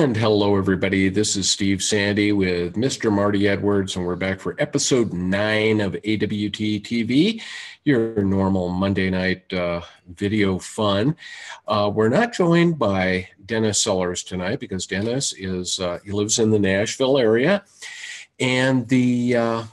And hello, everybody. This is Steve Sandy with Mr. Marty Edwards, and we're back for episode 9 of AWT TV, your normal Monday night video fun. We're not joined by Dennis Sellers tonight because Dennis he lives in the Nashville area, and the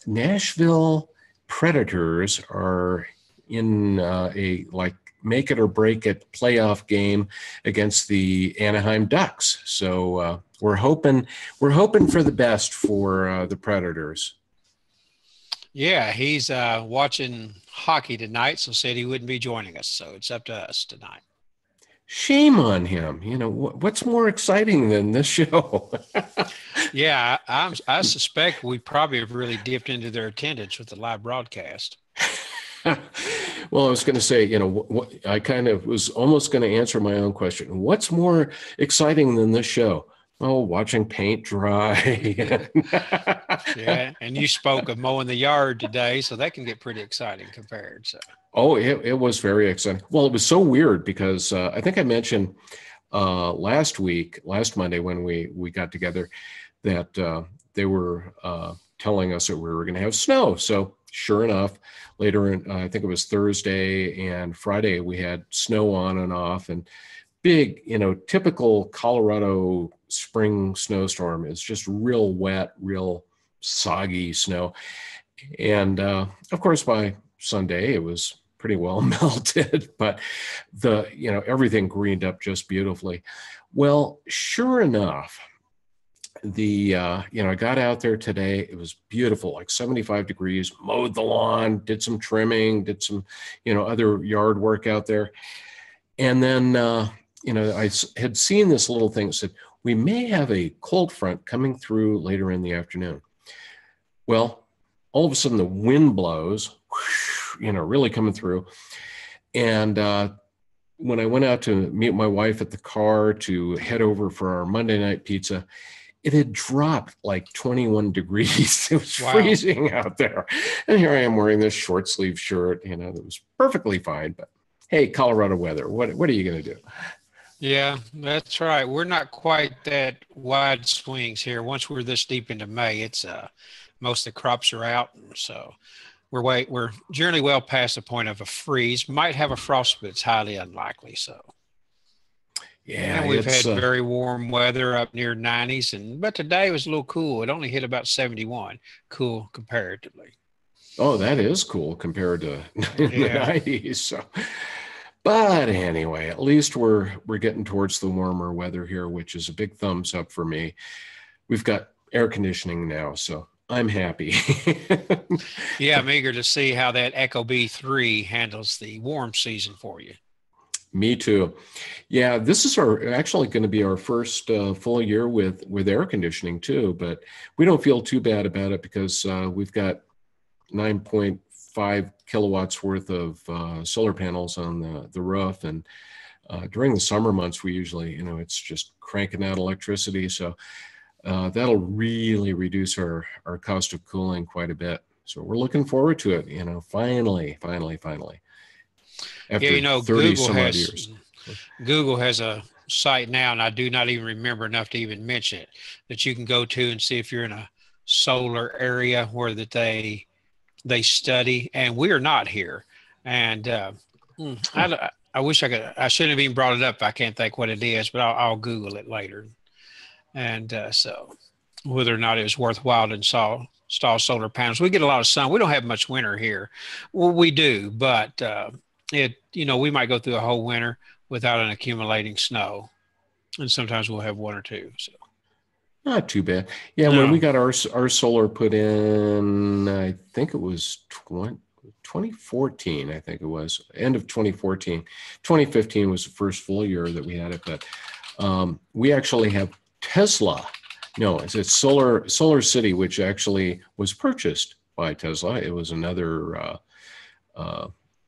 Nashville Predators are in a make it or break it playoff game against the Anaheim Ducks. So we're hoping for the best for the Predators. Yeah, he's watching hockey tonight, so said he wouldn't be joining us. So it's up to us tonight. Shame on him. You know, what's more exciting than this show? Yeah, I suspect we probably have really dipped into their attendance with the live broadcast. Well, I was going to say, I kind of was almost going to answer my own question. What's more exciting than this show? Oh, watching paint dry. Yeah, and you spoke of mowing the yard today, so that can get pretty exciting compared. So. Oh, it was very exciting. Well, it was so weird because I think I mentioned last Monday when we got together that they were telling us that we were going to have snow. So sure enough, later in, I think it was Thursday and Friday, we had snow on and off, and big, typical Colorado spring snowstorm is just real wet, real soggy snow. And of course, by Sunday, it was pretty well melted, but everything greened up just beautifully. Well, sure enough, I got out there today. It was beautiful, like 75 degrees, mowed the lawn, did some trimming, did some, other yard work out there. And then, I had seen this little thing that said, we may have a cold front coming through later in the afternoon. Well, all of a sudden the wind blows, really coming through. And when I went out to meet my wife at the car to head over for our Monday night pizza, it had dropped like 21 degrees. It was freezing out there. And here I am wearing this short sleeve shirt, that was perfectly fine. But hey, Colorado weather, what are you going to do? Yeah, that's right. We're not quite that wide swings here. Once we're this deep into May, it's most of the crops are out. So we're generally well past the point of a freeze. Might have a frost, but it's highly unlikely. So. Yeah, and we've had very warm weather up near 90s, but today was a little cool. It only hit about 71, cool comparatively. Oh, that is cool compared to the 90s. So, but anyway, at least we're getting towards the warmer weather here, which is a big thumbs up for me. We've got air conditioning now, so I'm happy. Yeah, I'm eager to see how that Echo B3 handles the warm season for you. Me too. Yeah, this is actually going to be our first full year with air conditioning too, but we don't feel too bad about it because we've got 9.5 kilowatts worth of solar panels on the roof, and during the summer months we usually, it's just cranking out electricity, so that'll really reduce our cost of cooling quite a bit. So we're looking forward to it. Finally. After 30 some odd years. Google has a site now, and I do not even remember enough to even mention it, that you can go to and see if you're in a solar area where that they study, and we are not here. And I wish I could. I shouldn't have even brought it up. I can't think what it is, but I'll Google it later. And so whether or not it was worthwhile to install solar panels. We get a lot of sun. We don't have much winter here. Well, we do, but we might go through a whole winter without an accumulating snow, and sometimes we'll have one or two. So not too bad. Yeah, no. When we got our solar put in, I think it was 2014. I think it was end of 2014. 2015 was the first full year that we had it, but we actually have Tesla. No, it's Solar City, which actually was purchased by Tesla. It was another,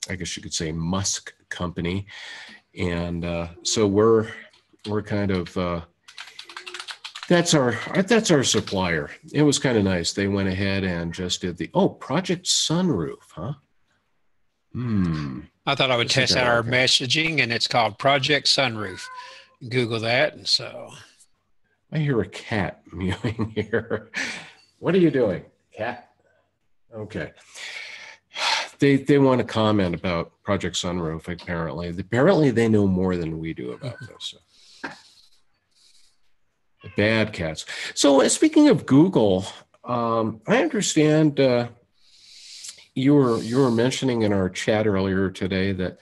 I guess you could say, Musk company, and so we're kind of that's our supplier. It was kind of nice. They went ahead and just did Project Sunroof, huh? I thought I would test out our messaging, and it's called Project Sunroof. Google that, and so. I hear a cat mewing here. What are you doing, cat? Okay. They want to comment about Project Sunroof. Apparently they know more than we do about this. The bad cats. So speaking of Google, I understand you were mentioning in our chat earlier today that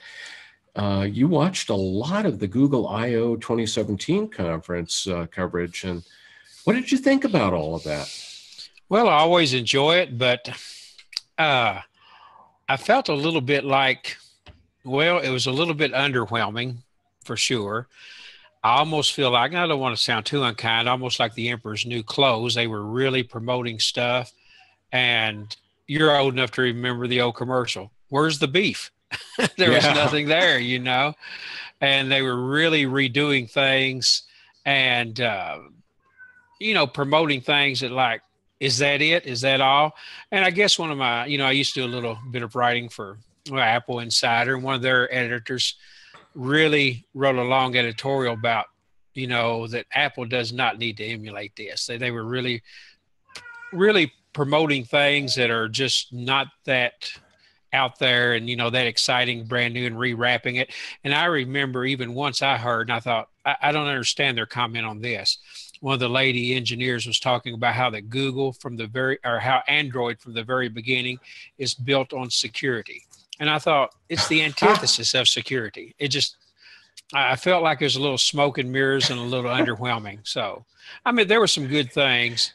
you watched a lot of the Google I/O 2017 conference coverage. And what did you think about all of that? Well, I always enjoy it, but I felt a little bit like, well, it was a little bit underwhelming for sure. I almost feel like, I don't want to sound too unkind, almost like the Emperor's New Clothes. They were really promoting stuff. And you're old enough to remember the old commercial. Where's the beef? There was nothing there, you know, and they were really redoing things and, you know, promoting things that like, is that it? Is that all? And I guess one of my, you know, I used to do a little bit of writing for Apple Insider, and one of their editors really wrote a long editorial about, you know, that Apple does not need to emulate this. They were really, really promoting things that are just not that out there and, you know, that exciting, brand new, and rewrapping it. And I remember even once I heard, and I thought, I don't understand their comment on this. One of the lady engineers was talking about how that Google how Android from the very beginning is built on security. And I thought, it's the antithesis of security. I felt like it was a little smoke and mirrors and a little underwhelming. So, I mean, there were some good things,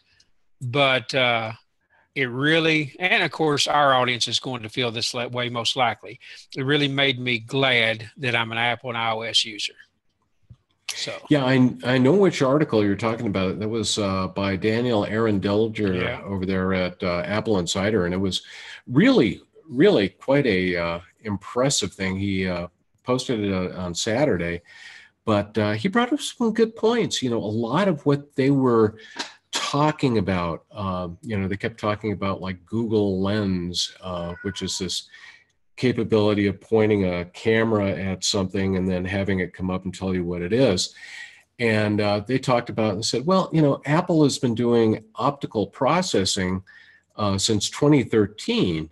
but it really, and of course, our audience is going to feel this way most likely. It really made me glad that I'm an Apple and iOS user. So yeah, I know which article you're talking about. That was by Daniel Aaron Dilger over there at Apple Insider, and it was really, really quite a impressive thing. He posted it on Saturday, but he brought up some good points. You know, a lot of what they were talking about, you know, they kept talking about like Google Lens, which is this capability of pointing a camera at something and then having it come up and tell you what it is. And they talked about and said, well, you know, Apple has been doing optical processing since 2013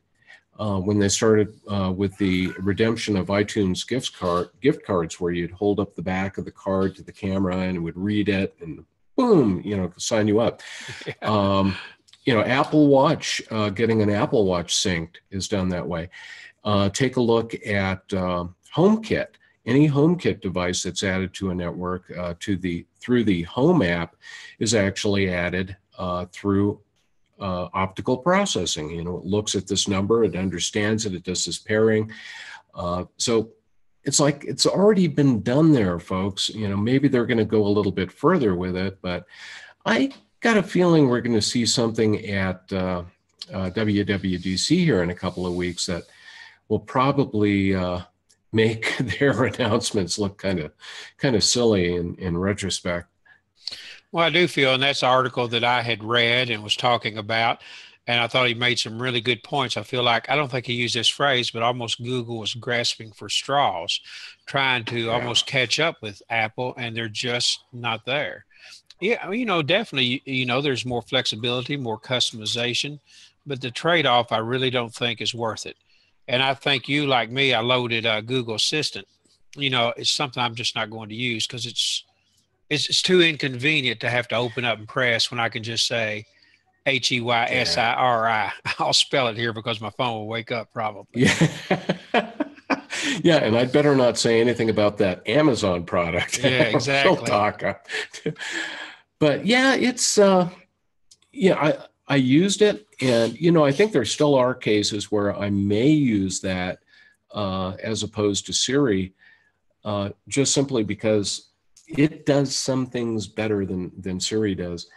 when they started with the redemption of iTunes gift cards, where you'd hold up the back of the card to the camera and it would read it and boom, you know, sign you up. You know, Apple Watch, getting an Apple Watch synced is done that way. Take a look at HomeKit. Any HomeKit device that's added to a network through the Home app is actually added through optical processing. You know, it looks at this number, it understands it, it does this pairing. So it's like it's already been done there, folks. You know, maybe they're going to go a little bit further with it, but I got a feeling we're going to see something at WWDC here in a couple of weeks that will probably make their announcements look kind of silly in retrospect. Well, I do feel, and that's the article that I had read and was talking about, and I thought he made some really good points. I feel like, I don't think he used this phrase, but almost Google was grasping for straws, trying to almost catch up with Apple, and they're just not there. Yeah, you know, definitely, you know, there's more flexibility, more customization, but the trade-off I really don't think is worth it. And I think you, like me, I loaded Google Assistant. You know, it's something I'm just not going to use because it's too inconvenient to have to open up and press when I can just say HEYSIRI. I'll spell it here because my phone will wake up probably. Yeah. Yeah, and I'd better not say anything about that Amazon product. Yeah, exactly. But yeah, it's I used it, and you know, I think there still are cases where I may use that as opposed to Siri, just simply because it does some things better than Siri does.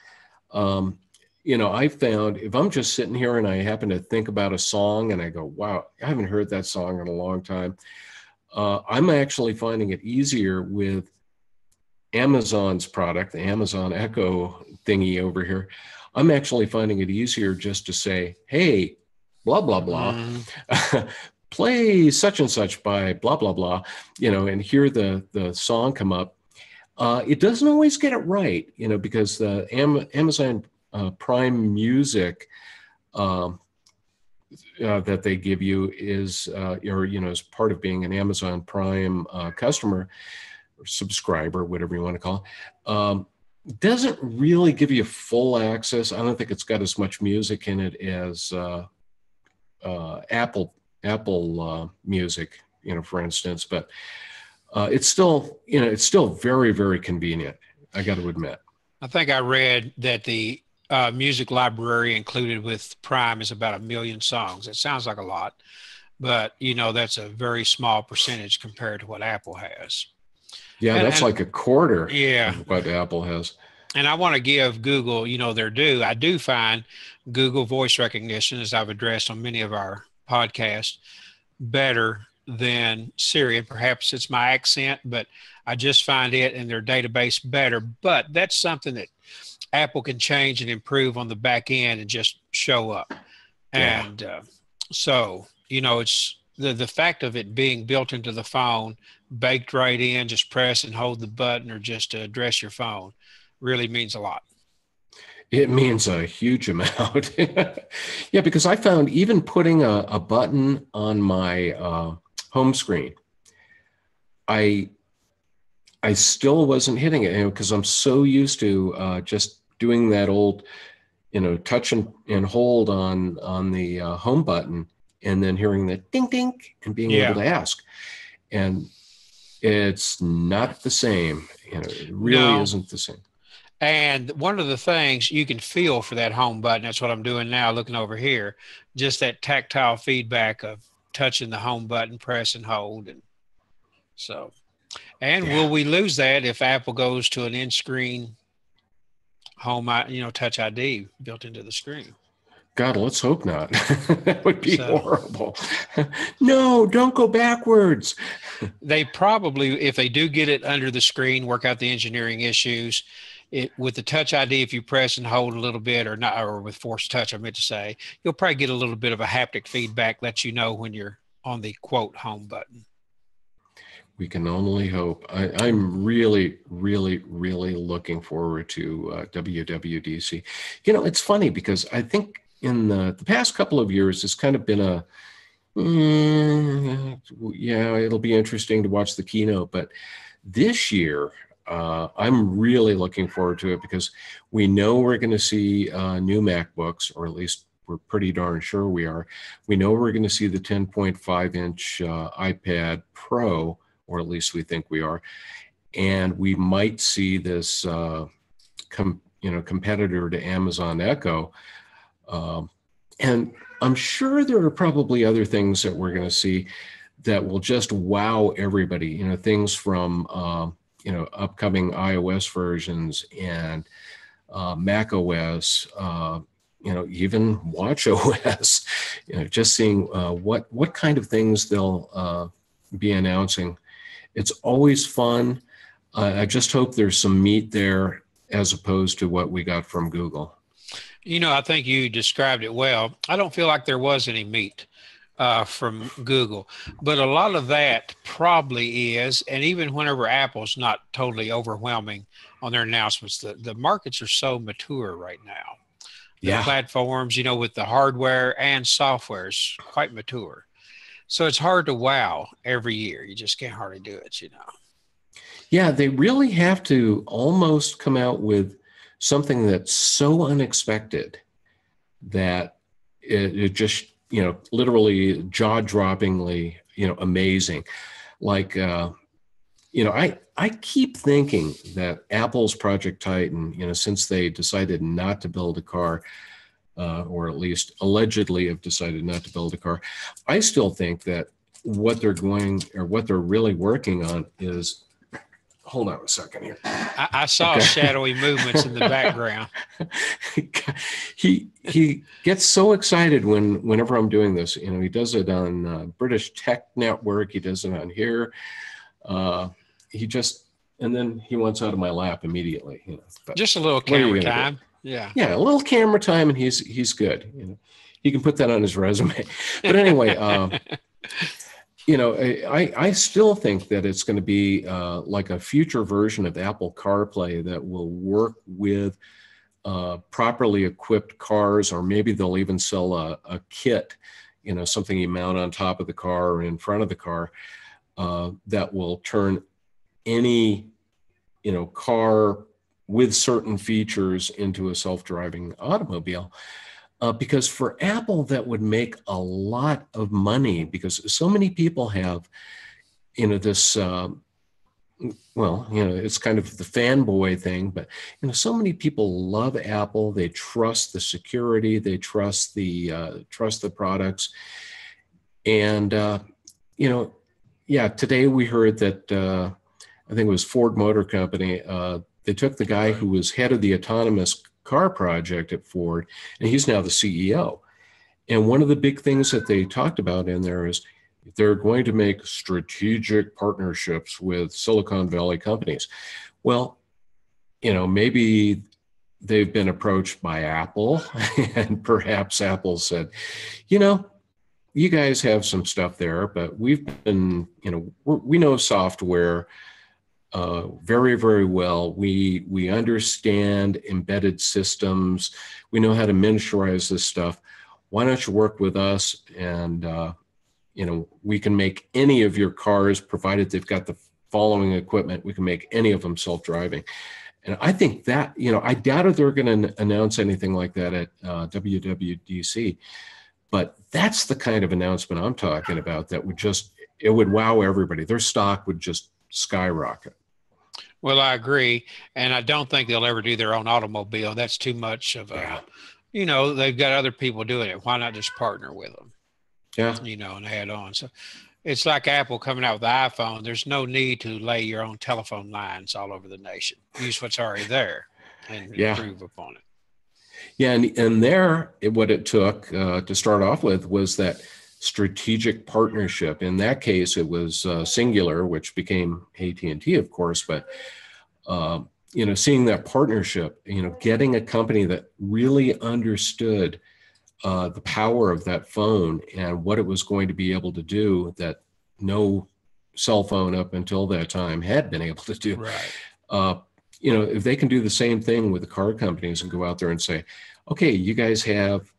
You know, I found if I'm just sitting here and I happen to think about a song and I go, wow, I haven't heard that song in a long time. I'm actually finding it easier with Amazon's product, the Amazon Echo thingy over here. I'm actually finding it easier just to say, hey, blah, blah, blah, play such and such by blah, blah, blah, you know, and hear the song come up. It doesn't always get it right, because the Amazon Prime Music that they give you is, as part of being an Amazon Prime customer or subscriber, whatever you want to call it, doesn't really give you full access. I don't think it's got as much music in it as Apple Music, for instance, but it's still very, very convenient. I got to admit. I think I read that the music library included with Prime is about 1 million songs. It sounds like a lot, but that's a very small percentage compared to what Apple has. Yeah, that's like a quarter of what Apple has. And I want to give Google, their due. I do find Google voice recognition, as I've addressed on many of our podcasts, better than Siri. And perhaps it's my accent, but I just find it and their database better. But that's something that Apple can change and improve on the back end and just show up. Yeah. And so, it's the fact of it being built into the phone, baked right in, just press and hold the button or just to address your phone really means a lot. It means a huge amount. Yeah, because I found even putting a button on my home screen, I still wasn't hitting it, because I'm so used to just doing that old, touch and hold on the home button, and then hearing the ding ding and being able to ask. And it's not the same. It really isn't the same. And one of the things you can feel for that home button, that's what I'm doing now, looking over here, just that tactile feedback of touching the home button, press and hold. And so, will we lose that if Apple goes to an in-screen home, Touch ID built into the screen? God, let's hope not. That would be horrible. No, don't go backwards. They probably, if they do get it under the screen, work out the engineering issues, with the Touch ID, if you press and hold a little bit, or with Force Touch, I meant to say, you'll probably get a little bit of a haptic feedback, let you know when you're on the quote home button. We can only hope. I'm really, really, really looking forward to WWDC. It's funny because I think in the past couple of years, it's kind of been it'll be interesting to watch the keynote. But this year, I'm really looking forward to it because we know we're going to see new MacBooks, or at least we're pretty darn sure we are. We know we're going to see the 10.5-inch iPad Pro, or at least we think we are. And we might see this competitor to Amazon Echo. And I'm sure there are probably other things that we're going to see that will just wow everybody, things from upcoming iOS versions and Mac OS, even Watch OS, just seeing what kind of things they'll be announcing. It's always fun. I just hope there's some meat there as opposed to what we got from Google. I think you described it well. I don't feel like there was any meat from Google, but a lot of that probably is, and even whenever Apple's not totally overwhelming on their announcements, the markets are so mature right now. The platforms, with the hardware and software is quite mature. So it's hard to wow every year. You just can't hardly do it, Yeah, they really have to almost come out with something that's so unexpected that it just, literally jaw-droppingly, amazing. Like, I keep thinking that Apple's Project Titan, since they decided not to build a car, or at least allegedly have decided not to build a car, I still think that what they're really working on is, hold on a second here. I saw shadowy movements in the background. He gets so excited whenever I'm doing this. He does it on British Tech Network. He does it on here. And then he wants out of my lap immediately. But just a little camera time. Yeah, a little camera time, and he's good. He can put that on his resume. But anyway, I still think that it's going to be like a future version of Apple CarPlay that will work with properly equipped cars, or maybe they'll even sell a kit, something you mount on top of the car or in front of the car that will turn any, car with certain features into a self-driving automobile. Because for Apple, that would make a lot of money, because so many people have, this, it's kind of the fanboy thing, but, so many people love Apple. They trust the security. They trust the products. And, today we heard that, I think it was Ford Motor Company, they took the guy who was head of the autonomous car project at Ford, and he's now the CEO. And one of the big things that they talked about in there is they're going to make strategic partnerships with Silicon Valley companies. Well, maybe they've been approached by Apple, and perhaps Apple said, you guys have some stuff there, but we've been, we know software very, very well. We understand embedded systems. We know how to miniaturize this stuff. Why don't you work with us? And, we can make any of your cars, provided they've got the following equipment. We can make any of them self-driving. And I think that, I doubt if they're going to announce anything like that at WWDC. But that's the kind of announcement I'm talking about that it would wow everybody. Their stock would just skyrocket. Well, I agree. And I don't think they'll ever do their own automobile. That's too much of they've got other people doing it. Why not just partner with them? Yeah. And add on. So it's like Apple coming out with the iPhone. There's no need to lay your own telephone lines all over the nation. Use what's already there and improve upon it. Yeah. And there, what it took to start off with was that strategic partnership. In that case, it was Singular, which became AT&T, of course, but seeing that partnership, getting a company that really understood the power of that phone and what it was going to be able to do that no cell phone up until that time had been able to do. Right. If they can do the same thing with the car companies and go out there and say, okay, you guys have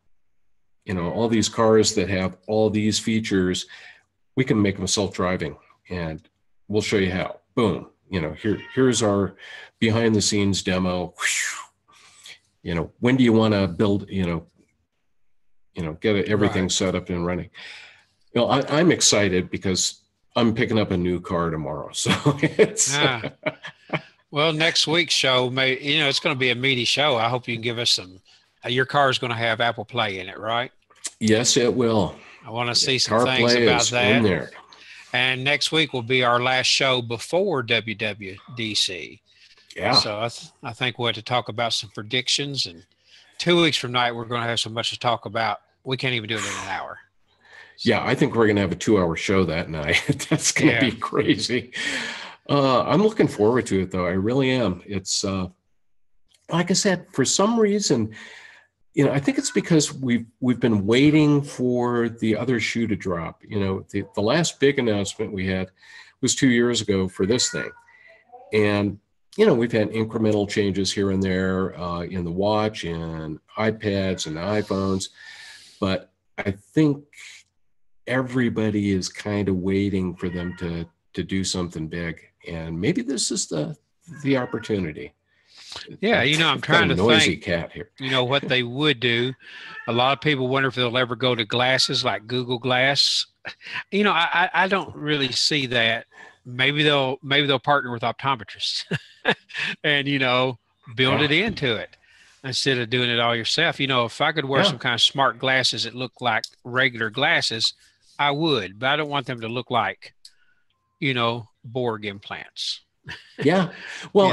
all these cars that have all these features, we can make them self-driving, and we'll show you how. Boom. Here's our behind the scenes demo. When do you want to build, get everything set up and running? I'm excited because I'm picking up a new car tomorrow. So it's, well, next week's show it's going to be a meaty show. I hope you can give us some. Your car is going to have Apple Play in it, right? Yes, it will. I want to see some CarPlay things about is that. in there. And next week will be our last show before WWDC. Yeah. So I think we'll have to talk about some predictions. And 2 weeks from now, we're going to have so much to talk about. We can't even do it in an hour. So, yeah, I think we're going to have a 2-hour show that night. That's going to be crazy. I'm looking forward to it, though. I really am. It's like I said, for some reason, I think it's because we've been waiting for the other shoe to drop. The last big announcement we had was 2 years ago for this thing. And, we've had incremental changes here and there in the watch and iPads and iPhones. But I think everybody is kind of waiting for them to do something big. And maybe this is the opportunity. Yeah, I'm trying to noisy think, cat here. What they would do. A lot of people wonder if they'll ever go to glasses like Google Glass. I don't really see that. Maybe they'll partner with optometrists and, build it into it instead of doing it all yourself. If I could wear some kind of smart glasses that look like regular glasses, I would, but I don't want them to look like, Borg implants. Yeah. Well,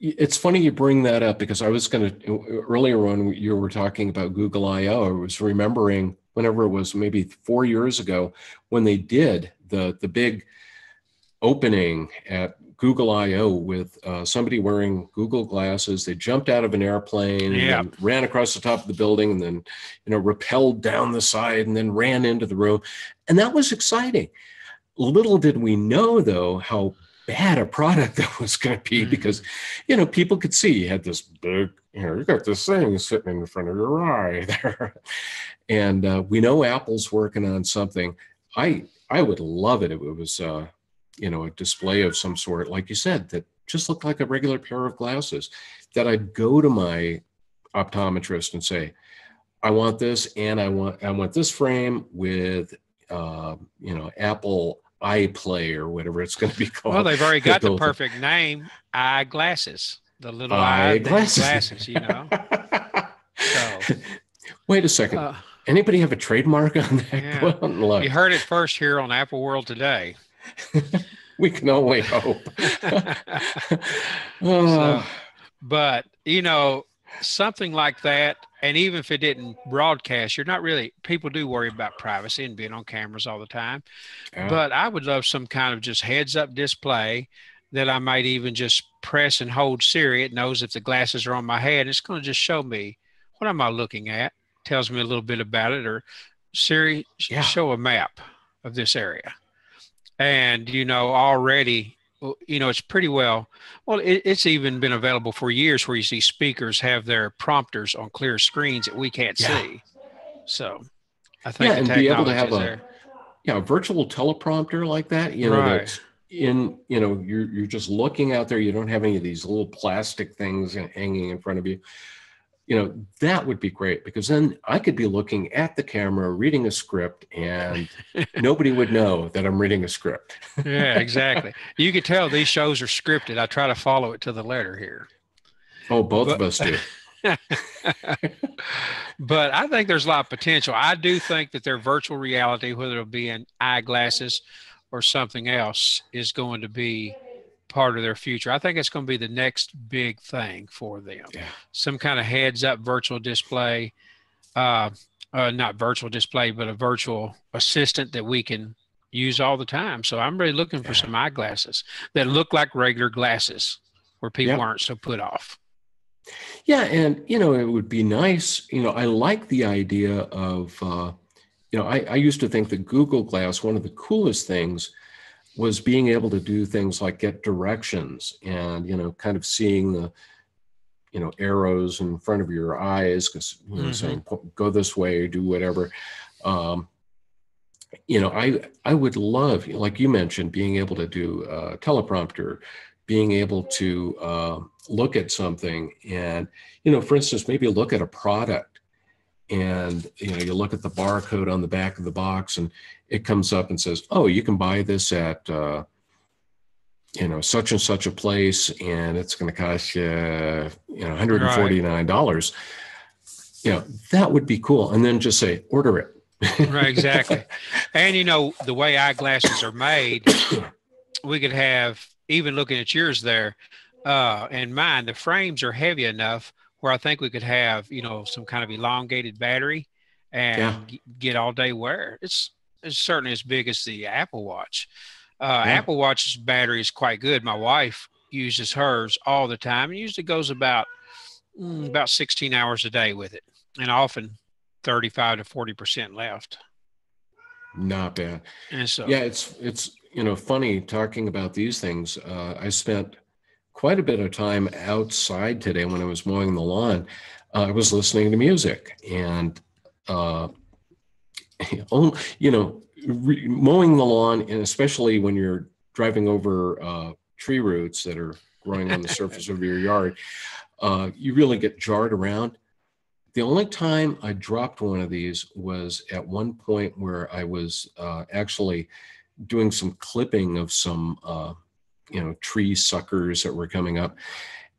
it's funny you bring that up, because I was going to, earlier when you were talking about Google I/O, I was remembering whenever it was maybe 4 years ago when they did the big opening at Google I/O with somebody wearing Google glasses. They jumped out of an airplane and ran across the top of the building, and then, rappelled down the side and then ran into the room. And that was exciting. Little did we know, though, how bad a product that was going to be, because, people could see you had this big, you got this thing sitting in front of your eye there. And we know Apple's working on something. I would love it if it was, a display of some sort, like you said, that just looked like a regular pair of glasses, that I'd go to my optometrist and say, I want this, and I want this frame with, Apple iPlay or whatever it's going to be called. Well, they've already got the perfect name, eyeglasses, the little eyeglasses, So, wait a second. Anybody have a trademark on that? Yeah. You heard it first here on Apple World Today. We can only hope. But, something like that, and even if it didn't broadcast, people do worry about privacy and being on cameras all the time. Yeah. But I would love some kind of just heads up display that I might even just press and hold Siri. It knows if the glasses are on my head. It's going to just show me, what am I looking at? Tells me a little bit about it. Or Siri, show a map of this area. And, already, it's pretty well, it's even been available for years, where you see speakers have their prompters on clear screens that we can't see. So I think and be able to have a virtual teleprompter like that, that's in, you're just looking out there. You don't have any of these little plastic things hanging in front of you. That would be great, because then I could be looking at the camera, reading a script, and nobody would know that I'm reading a script. Yeah, exactly. You could tell these shows are scripted. I try to follow it to the letter here. Oh, both of us do. But I think there's a lot of potential. I do think that their virtual reality, whether it'll be in eyeglasses or something else, is going to be part of their future. I think it's going to be the next big thing for them. Yeah. Some kind of heads up virtual display, not virtual display, but a virtual assistant that we can use all the time. So I'm really looking for some eyeglasses that look like regular glasses, where people aren't so put off. Yeah. And, it would be nice. I like the idea of, I used to think that Google Glass, one of the coolest things was being able to do things like get directions and, kind of seeing the, arrows in front of your eyes, because, saying, go this way, do whatever. I would love, like you mentioned, being able to do a teleprompter, being able to look at something and, for instance, maybe look at a product, and, you look at the barcode on the back of the box, and it comes up and says, oh, you can buy this at, such and such a place, and it's going to cost you, $149. That would be cool. And then just say, order it. Right, exactly. And, the way eyeglasses are made, we could have, even looking at yours there, and mine, the frames are heavy enough where I think we could have, some kind of elongated battery and get all day wear. It's certainly as big as the Apple Watch. Apple Watch's battery is quite good. My wife uses hers all the time, and usually goes about 16 hours a day with it, and often 35 to 40% left. Not bad. And so, it's funny talking about these things. I spent quite a bit of time outside today when I was mowing the lawn. I was listening to music, and mowing the lawn, and especially when you're driving over tree roots that are growing on the surface of your yard, you really get jarred around. The only time I dropped one of these was at one point where I was actually doing some clipping of some tree suckers that were coming up,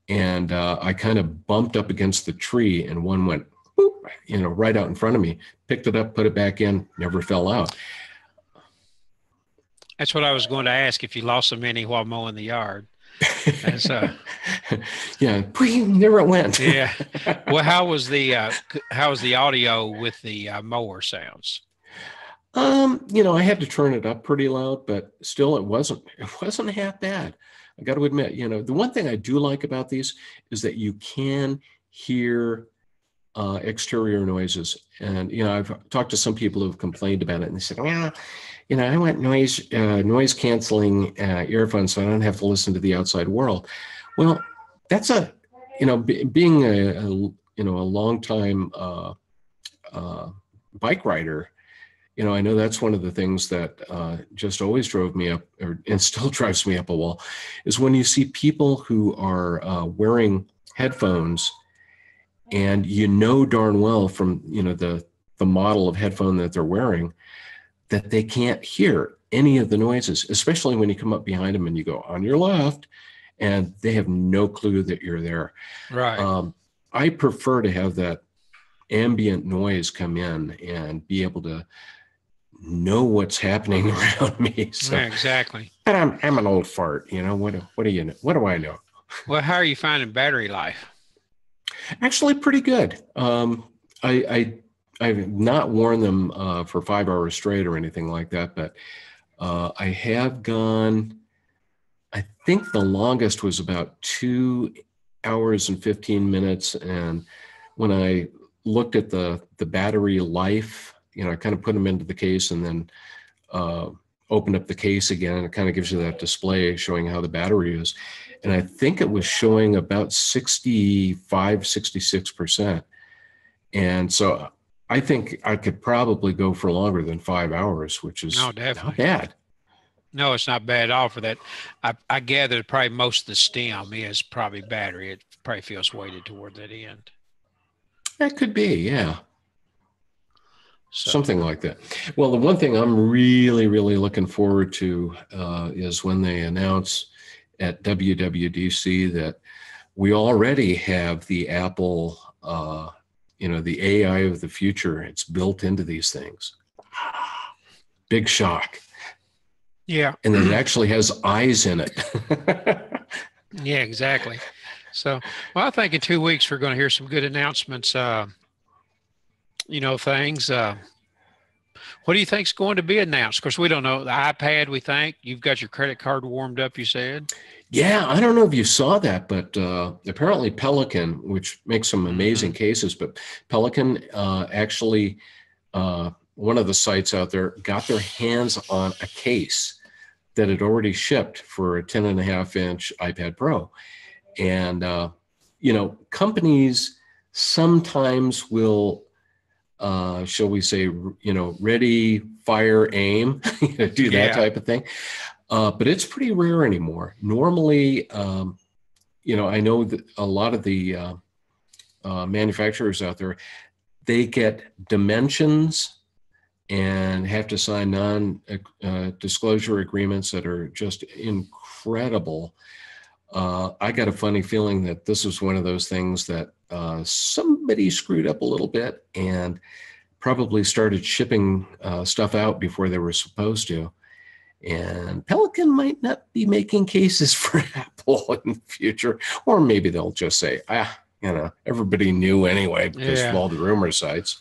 and I kind of bumped up against the tree, and one went boop, right out in front of me. Picked it up, put it back in, never fell out. That's what I was going to ask, if you lost so many while mowing the yard. And so, there it went. Yeah. Well, how was the audio with the mower sounds? I had to turn it up pretty loud, but still it wasn't half bad. I got to admit, the one thing I do like about these is that you can hear exterior noises. And, I've talked to some people who've complained about it, and they said, well, I want noise canceling earphones so I don't have to listen to the outside world. Well, that's being a long time bike rider, I know that's one of the things that just always drove me up, and still drives me up a wall, is when you see people who are wearing headphones, and darn well from the model of headphone that they're wearing that they can't hear any of the noises, especially when you come up behind them and you go on your left, and they have no clue that you're there. Right. I prefer to have that ambient noise come in and be able to know what's happening around me. So, Yeah, exactly. but I'm an old fart, what do I know? Well, how are you finding battery life? Actually, pretty good. I've not worn them for 5 hours straight or anything like that, but I have gone. I think the longest was about 2 hours and 15 minutes, and when I looked at the battery life, I kind of put them into the case and then opened up the case again, and it kind of gives you that display showing how the battery is. And I think it was showing about 65, 66%. And so I think I could probably go for longer than 5 hours, which is not bad. No, it's not bad at all for that. I gather probably most of the stem is probably battery. It probably feels weighted toward that end. That could be, yeah. Something like that. Well, the one thing I'm really, really looking forward to is when they announce at WWDC that we already have the Apple, the AI of the future. It's built into these things. Big shock. Yeah. And then it actually has eyes in it. Yeah, exactly. So, well, I think in 2 weeks we're going to hear some good announcements. Things. What do you think's going to be announced? Of course, we don't know. The iPad, we think. You've got your credit card warmed up, you said. Yeah, I don't know if you saw that, but apparently Pelican, which makes some amazing cases, but Pelican actually, one of the sites out there, got their hands on a case that had already shipped for a 10.5-inch iPad Pro. And, companies sometimes will, shall we say, ready, fire, aim, do that type of thing. But it's pretty rare anymore. Normally, I know that a lot of the manufacturers out there, they get dimensions and have to sign non-disclosure agreements that are just incredible. I got a funny feeling that this was one of those things that somebody screwed up a little bit and probably started shipping stuff out before they were supposed to. And Pelican might not be making cases for Apple in the future, or maybe they'll just say, everybody knew anyway because of all the rumor sites.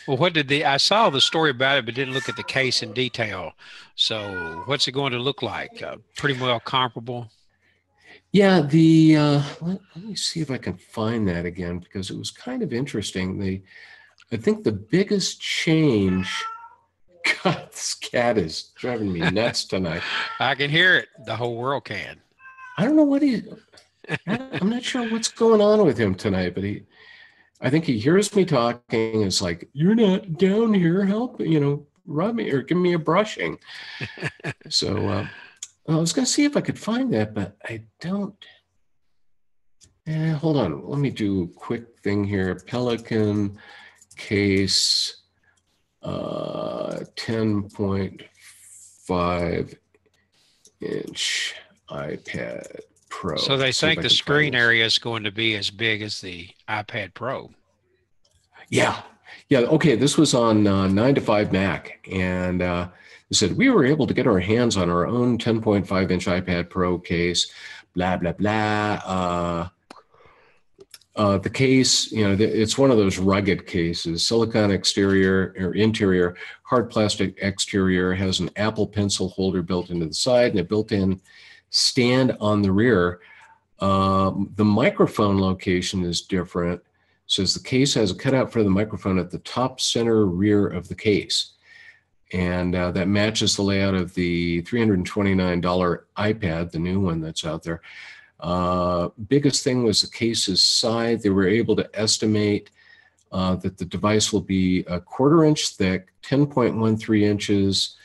Well, I saw the story about it, but didn't look at the case in detail. So what's it going to look like? Pretty well comparable. Yeah, let me see if I can find that again, because it was kind of interesting. I think the biggest change, God, this cat is driving me nuts tonight. I can hear it. The whole world can. I don't know what I'm not sure what's going on with him tonight, but I think he hears me talking. It's like, you're not down here, help, rub me or give me a brushing. So I was going to see if I could find that, but I don't. Hold on. Let me do a quick thing here. Pelican case 10.5-inch iPad Pro. So they think the screen area is going to be as big as the iPad Pro. Yeah. Okay. This was on 9 to 5 Mac, and they said we were able to get our hands on our own 10.5-inch iPad Pro case. Blah blah blah. The case, it's one of those rugged cases. Silicone exterior or interior, hard plastic exterior, has an Apple Pencil holder built into the side and a built-in stand on the rear. The microphone location is different. says the case has a cutout for the microphone at the top center rear of the case. And that matches the layout of the $329 iPad, the new one that's out there. Biggest thing was the case's size. They were able to estimate that the device will be a 1/4 inch thick, 10.13 inches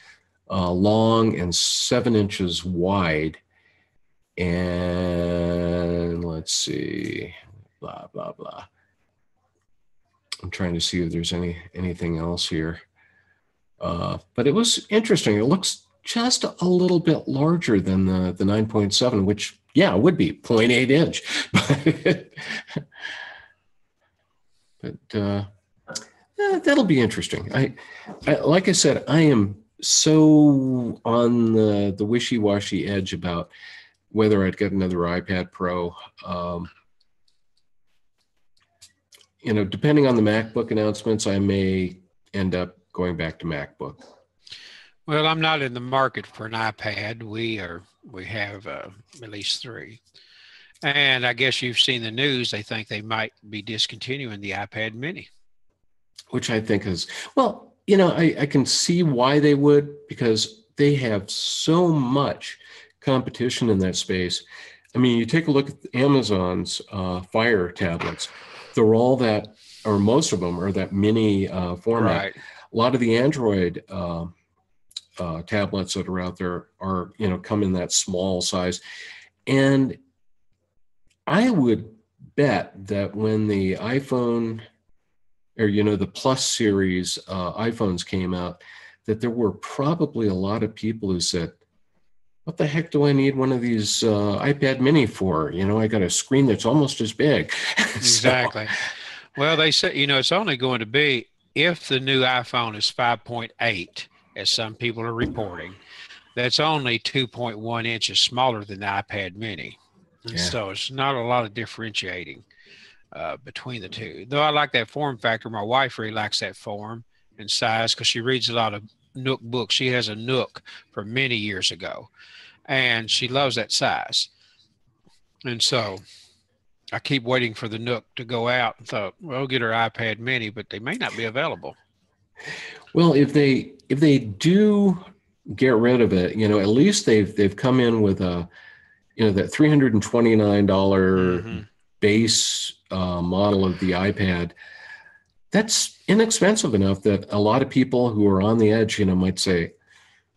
long, and 7 inches wide. And let's see, blah, blah, blah. I'm trying to see if there's anything else here. But it was interesting. It looks just a little bit larger than the 9.7, which, yeah, would be 0.8 inch. But that'll be interesting. I like I said, I am so on the wishy-washy edge about whether I'd get another iPad Pro. You know, depending on the MacBook announcements, I may end up going back to MacBook. Well, I'm not in the market for an iPad. We have at least 3. And I guess you've seen the news. They think they might be discontinuing the iPad mini. Which I think is, well, you know, I can see why they would, because they have so much competition in that space. I mean, you take a look at Amazon's Fire tablets. They're all that, or most of them are that mini format. Right. A lot of the Android tablets that are out there are, you know, come in that small size. And I would bet that when the iPhone, or, you know, the Plus series iPhones came out, that there were probably a lot of people who said, what the heck do I need one of these iPad mini for? You know, I got a screen that's almost as big. Exactly. Well, they say, you know, it's only going to be, if the new iPhone is 5.8, as some people are reporting, that's only 2.1 inches smaller than the iPad mini. Yeah. So it's not a lot of differentiating between the two. Though I like that form factor. My wife really likes that form and size because she reads a lot of Nook books. She has a Nook from many years ago, and she loves that size. And so I keep waiting for the Nook to go out and thought, well, I'll get her iPad mini, but they may not be available. Well, if they do get rid of it, you know, at least they've come in with a, you know, that $329 base model of the iPad. That's inexpensive enough that a lot of people who are on the edge, you know, might say,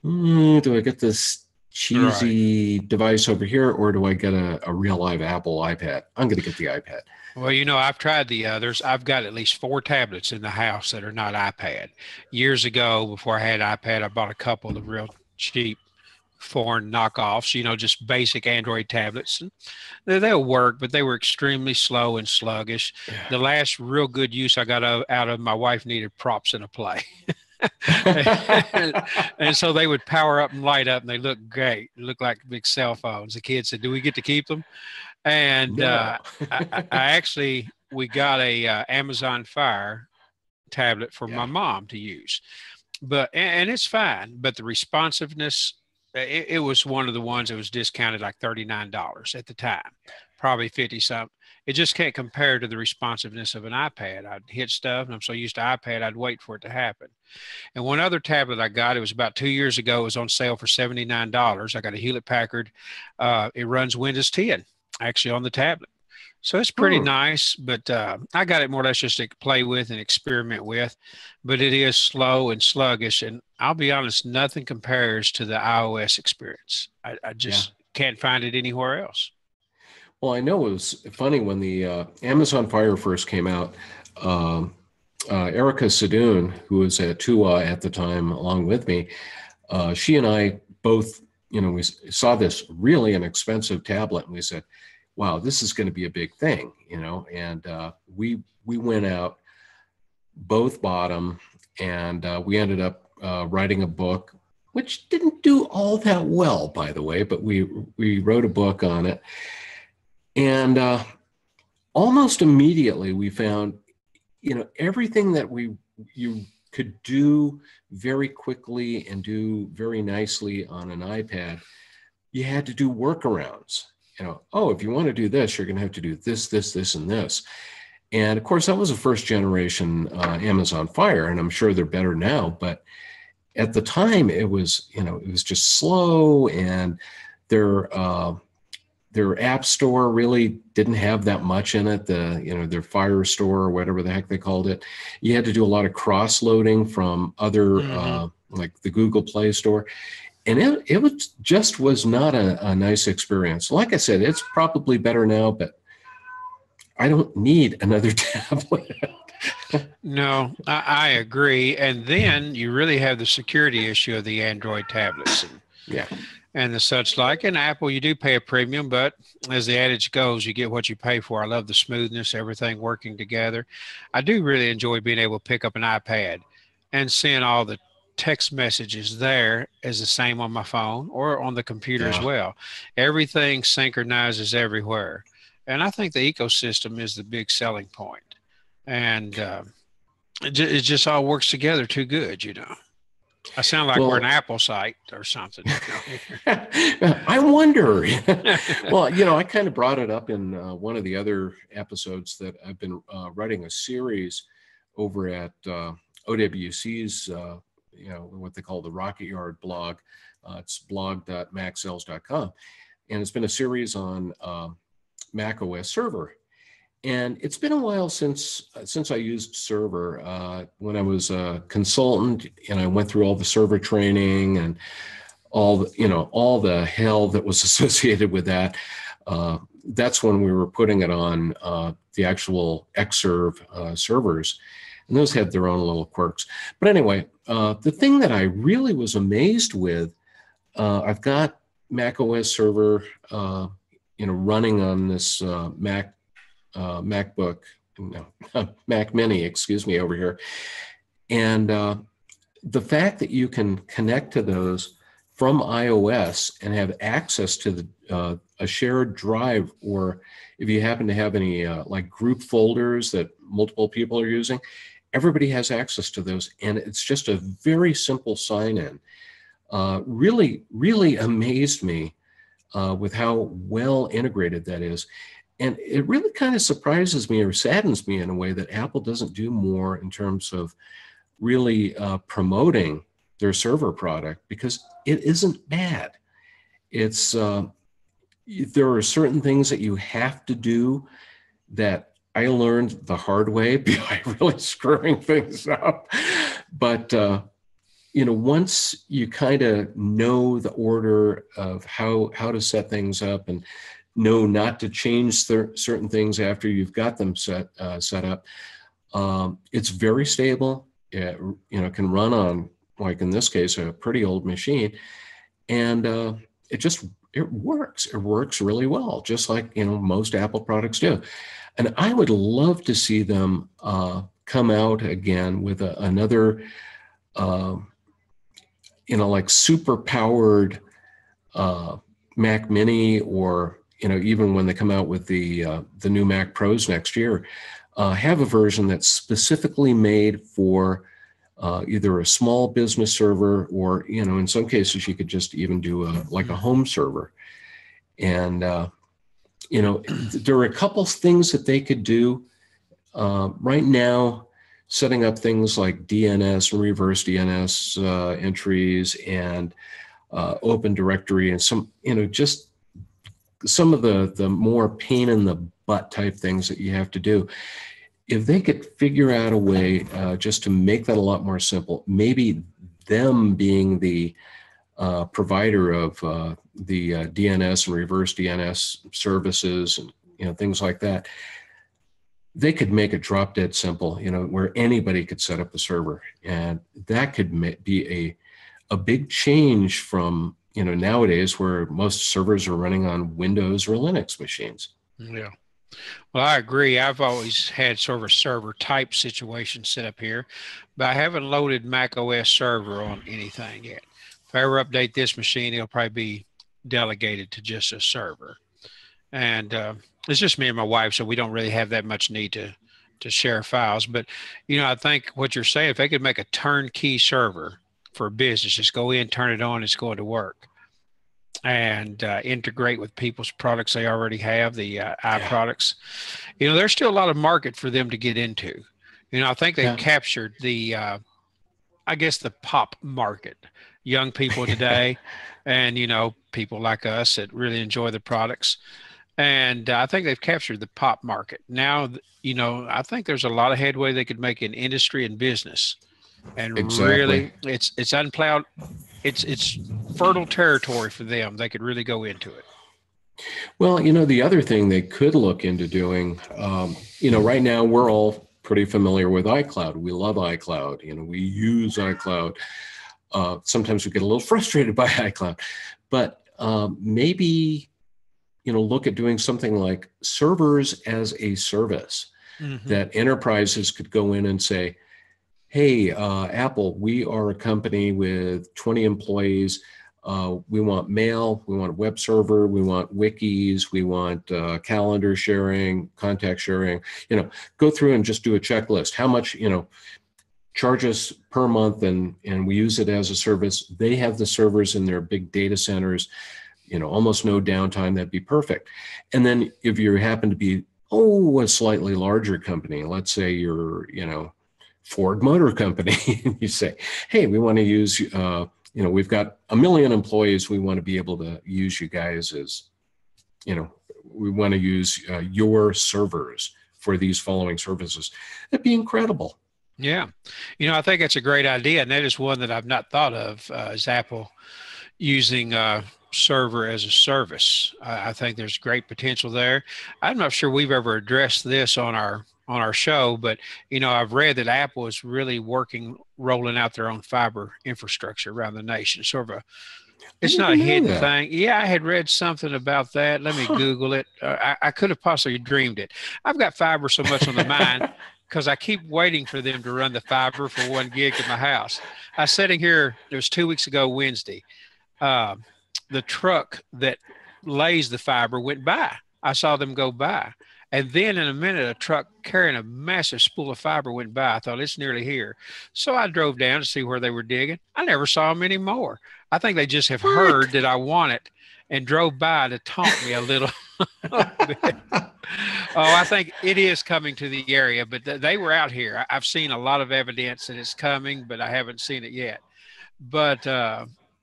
do I get this cheesy device over here, or do I get a real live Apple iPad? I'm going to get the iPad. Well, you know, I've tried the others. I've got at least 4 tablets in the house that are not iPad. Years ago, before I had iPad, I bought a couple of real cheap foreign knockoffs, you know, just basic Android tablets. And they'll work, but they were extremely slow and sluggish. Yeah. The last real good use I got out of my wife needed props in a play. and so they would power up and light up, and they looked great. They looked like big cell phones. The kids said, do we get to keep them? And no. We got a Amazon Fire tablet for my mom to use, and it's fine. But the responsiveness, it was one of the ones that was discounted like $39 at the time, probably 50 something. It just can't compare to the responsiveness of an iPad. I'd hit stuff, and I'm so used to iPad, I'd wait for it to happen. And one other tablet I got, it was about 2 years ago, it was on sale for $79. I got a Hewlett Packard. It runs Windows 10, actually, on the tablet. So it's pretty nice, but I got it more or less just to play with and experiment with. But it is slow and sluggish, and I'll be honest, nothing compares to the iOS experience. I just can't find it anywhere else. Well, I know it was funny when the Amazon Fire first came out. Erica Sadoon, who was at TUA at the time, along with me, she and I both, you know, we saw this really inexpensive tablet, and we said, wow, this is going to be a big thing, you know. And we went out, both bought them, and we ended up writing a book, which didn't do all that well, by the way, but we wrote a book on it. And almost immediately we found, you know, everything that you could do very quickly and do very nicely on an iPad, you had to do workarounds. You know, oh, if you want to do this, you're going to have to do this, this, this, and this. And of course, that was a first generation Amazon Fire, and I'm sure they're better now. But at the time, it was, it was just slow, and their their app store really didn't have that much in it. Their Fire Store or whatever the heck they called it, you had to do a lot of cross loading from other like the Google Play Store, and it was not a nice experience. Like I said, it's probably better now, but I don't need another tablet. No, I agree. And then you really have the security issue of the Android tablets Yeah. and the such like. In Apple, you do pay a premium, but as the adage goes, you get what you pay for. I love the smoothness, everything working together. I do really enjoy being able to pick up an iPad and seeing all the text messages there is the same on my phone or on the computer as Yeah. well. Everything synchronizes everywhere. And I think the ecosystem is the big selling point. And it just all works together too good, you know. I sound like we're an Apple site or something. I wonder. Well, I kind of brought it up in one of the other episodes that I've been writing a series over at OWC's, what they call the Rocket Yard blog. It's blog.macsells.com. And it's been a series on Mac OS Server. And it's been a while since I used Server. When I was a consultant and I went through all the server training and all the hell that was associated with that. That's when we were putting it on the actual Xserve servers, and those had their own little quirks. But anyway, the thing that I really was amazed with, I've got Mac OS Server, running on this MacBook, Mac Mini, excuse me, over here. And the fact that you can connect to those from iOS and have access to a shared drive, or if you happen to have any like group folders that multiple people are using, everybody has access to those. And it's just a very simple sign-in. Really, really amazed me with how well integrated that is. And it really kind of surprises me or saddens me in a way that Apple doesn't do more in terms of really promoting their server product, because it isn't bad. It's there are certain things that you have to do that I learned the hard way by really screwing things up. But once you kind of know the order of how to set things up and know not to change certain things after you've got them set up, it's very stable. It can run on, like in this case, a pretty old machine, and it works. It works really well, just like most Apple products do. And I would love to see them come out again with another like super powered Mac Mini, or even when they come out with the new Mac Pros next year, have a version that's specifically made for either a small business server, or in some cases you could just even do like a home server. And there are a couple things that they could do right now, setting up things like DNS and reverse DNS entries and open directory, and some just some of the more pain in the butt type things that you have to do. If they could figure out a way just to make that a lot more simple, maybe them being the provider of the DNS and reverse DNS services and things like that, they could make it drop dead simple, where anybody could set up a server. And that could be a big change from, nowadays where most servers are running on Windows or Linux machines. Yeah. Well, I agree. I've always had sort of a server type situation set up here, but I haven't loaded Mac OS Server on anything yet. If I ever update this machine, it'll probably be delegated to just a server. And it's just me and my wife, so we don't really have that much need to share files. But, I think what you're saying, if they could make a turnkey server for a business, just go in, turn it on, it's going to work. and integrate with people's products they already have, the i Yeah. products. There's still a lot of market for them to get into. I think they've Yeah. captured the, I guess, the pop market, young people today, and, people like us that really enjoy the products. And I think they've captured the pop market. Now, I think there's a lot of headway they could make in industry and business. And Exactly. really, it's unplowed, it's fertile territory for them. They could really go into it. Well, the other thing they could look into doing, right now we're all pretty familiar with iCloud. We love iCloud. We use iCloud. Sometimes we get a little frustrated by iCloud, but maybe, look at doing something like servers as a service that enterprises could go in and say, hey, Apple, we are a company with 20 employees. We want mail, we want a web server, we want wikis, we want calendar sharing, contact sharing, go through and just do a checklist. How much, charge us per month, and we use it as a service. They have the servers in their big data centers, almost no downtime. That'd be perfect. And then if you happen to be, a slightly larger company, let's say you're, Ford Motor Company, and you say, hey, we want to use, we've got 1 million employees. We want to be able to use you guys as, we want to use your servers for these following services. That'd be incredible. Yeah. I think that's a great idea. And that is one that I've not thought of, is Apple using server as a service. I think there's great potential there. I'm not sure we've ever addressed this on our show, but I've read that Apple is really rolling out their own fiber infrastructure around the nation. It's not a hidden thing. Yeah, I had read something about that. Let me Google it. I could have possibly dreamed it. I've got fiber so much on the mind because I keep waiting for them to run the fiber for 1 gig in my house. I was sitting here, it was 2 weeks ago, Wednesday. The truck that lays the fiber went by. I saw them go by. And then in a minute, a truck carrying a massive spool of fiber went by. I thought, it's nearly here. So I drove down to see where they were digging. I never saw them anymore. I think they just have heard that I want it and drove by to taunt me a little bit. I think it is coming to the area, but they were out here. I've seen a lot of evidence that it's coming, but I haven't seen it yet. But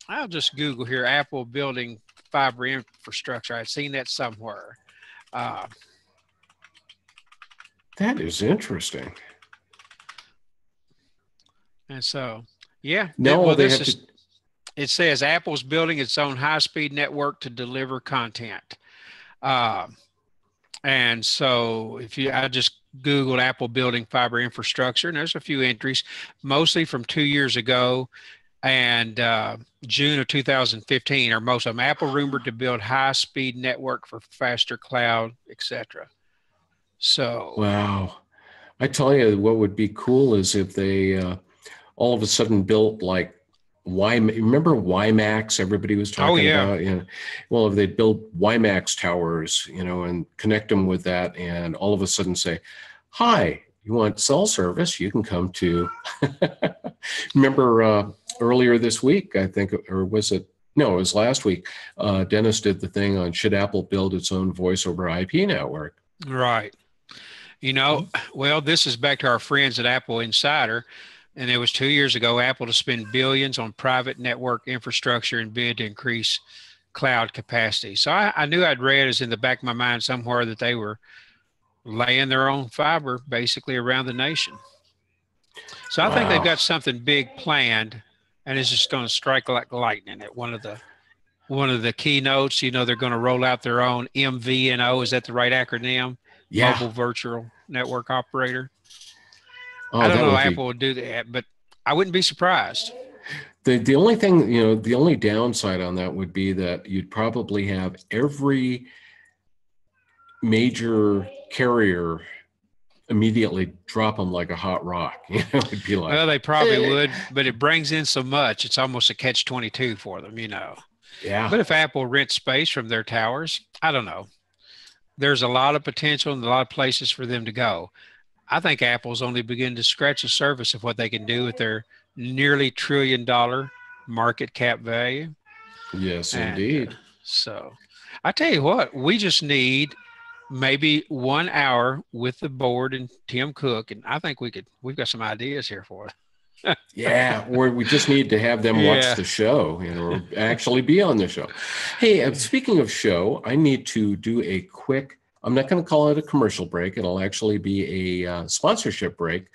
I'll just Google here, Apple building fiber infrastructure. I've seen that somewhere. That is interesting. And so, yeah. No, it says Apple's building its own high-speed network to deliver content. And so I just Googled Apple building fiber infrastructure, and there's a few entries, mostly from 2 years ago and June of 2015 are most of them. Apple rumored to build high-speed network for faster cloud, etc. So, wow. I tell you, what would be cool is if they all of a sudden built like remember WiMAX? Everybody was talking about. Well, if they built WiMAX towers, and connect them with that, and all of a sudden say, "Hi, you want cell service? You can come to." Remember earlier this week, I think, or was it? No, it was last week. Dennis did the thing on should Apple build its own voice over IP network? Right. Well, this is back to our friends at Apple Insider. And it was 2 years ago, Apple to spend billions on private network infrastructure and bid to increase cloud capacity. So I knew I'd read, is in the back of my mind somewhere, that they were laying their own fiber basically around the nation. So I think they've got something big planned, and it's just going to strike like lightning at one of the keynotes. They're going to roll out their own MVNO. Is that the right acronym? Yeah. Mobile Virtual Network Operator. Oh, I don't know if Apple would do that, but I wouldn't be surprised. The only thing, the only downside on that would be that you'd probably have every major carrier immediately drop them like a hot rock. It'd be like, well, they probably would, but it brings in so much. It's almost a catch-22 for them, Yeah. But if Apple rents space from their towers, I don't know. There's a lot of potential and a lot of places for them to go. I think Apple's only beginning to scratch the surface of what they can do with their nearly $1 trillion market cap value. Yes, indeed. So I tell you what, we just need maybe 1 hour with the board and Tim Cook, and I think we've got some ideas here for it. Yeah, or we just need to have them watch Yeah. the show, or actually be on the show. Hey, speaking of show, I need to do a quick, I'm not going to call it a commercial break. It'll actually be a sponsorship break.